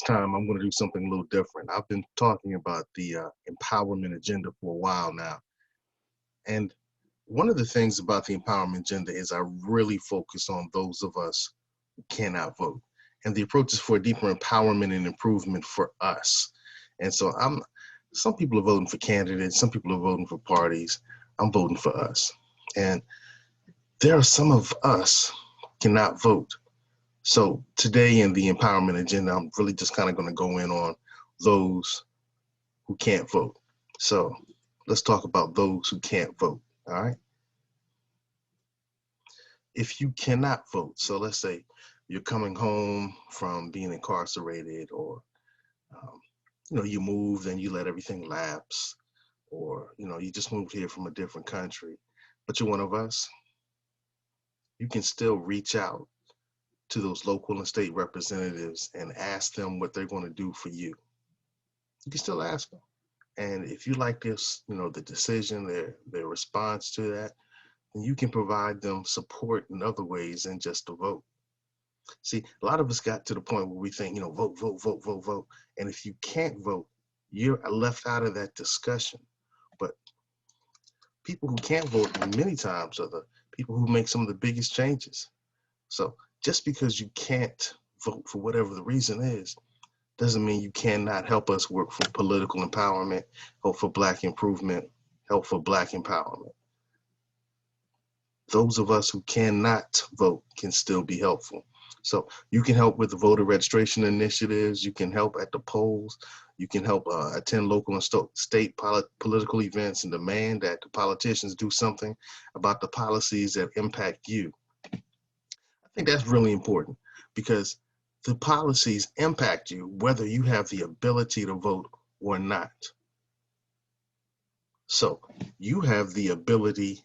time, I'm going to do something a little different. I've been talking about the empowerment agenda for a while now. And one of the things about the empowerment agenda is I really focus on those of us who cannot vote. And the approach is for deeper empowerment and improvement for us. And so some people are voting for candidates, some people are voting for parties. I'm voting for us. And there are some of us cannot vote. So today in the empowerment agenda, I'm really just kind of going to go in on those who can't vote. So let's talk about those who can't vote. All right. If you cannot vote, so let's say you're coming home from being incarcerated, or you moved and you let everything lapse, or you just moved here from a different country, but you're one of us, you can still reach out to those local and state representatives and ask them what they're going to do for you. You can still ask them. And if you like this, the decision, their response to that, then you can provide them support in other ways than just to vote. See, a lot of us got to the point where we think, vote, vote, vote, vote, vote. And if you can't vote, you're left out of that discussion. But people who can't vote many times are the people who make some of the biggest changes. So just because you can't vote for whatever the reason is, doesn't mean you cannot help us work for political empowerment, help for Black improvement, help for Black empowerment. Those of us who cannot vote can still be helpful. So you can help with the voter registration initiatives, you can help at the polls, you can help attend local and state political events and demand that the politicians do something about the policies that impact you. I think that's really important because the policies impact you whether you have the ability to vote or not. So you have the ability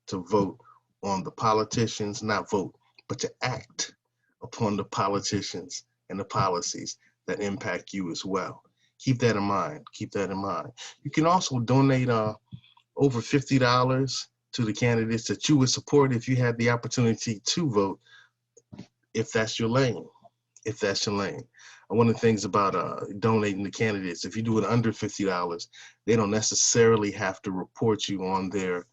to vote on the politicians, not vote, but to act upon the politicians and the policies that impact you as well. Keep that in mind. Keep that in mind. You can also donate over $50 to the candidates that you would support if you had the opportunity to vote, if that's your lane. If that's your lane. And one of the things about donating to candidates, if you do it under $50, they don't necessarily have to report you on their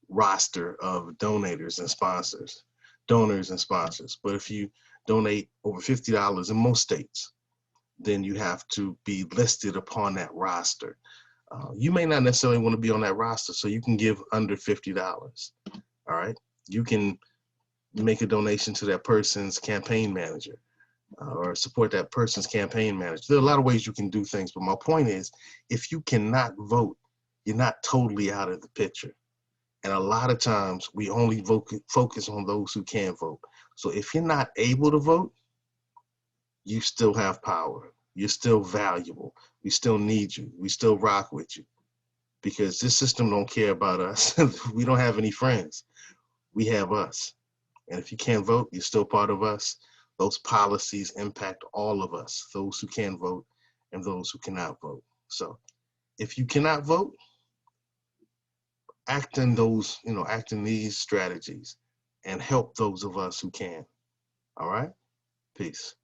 roster of donors and sponsors. But if you donate over $50 in most states, then you have to be listed upon that roster. You may not necessarily want to be on that roster, so you can give under $50. All right. You can make a donation to that person's campaign manager or support that person's campaign manager. There are a lot of ways you can do things, but my point is, if you cannot vote, you're not totally out of the picture. And a lot of times we only focus on those who can vote. So if you're not able to vote, you still have power. You're still valuable. We still need you. We still rock with you because this system don't care about us. We don't have any friends. We have us. And if you can't vote, you're still part of us. Those policies impact all of us, those who can vote and those who cannot vote. So if you cannot vote, act in these strategies and help those of us who can. All right? Peace.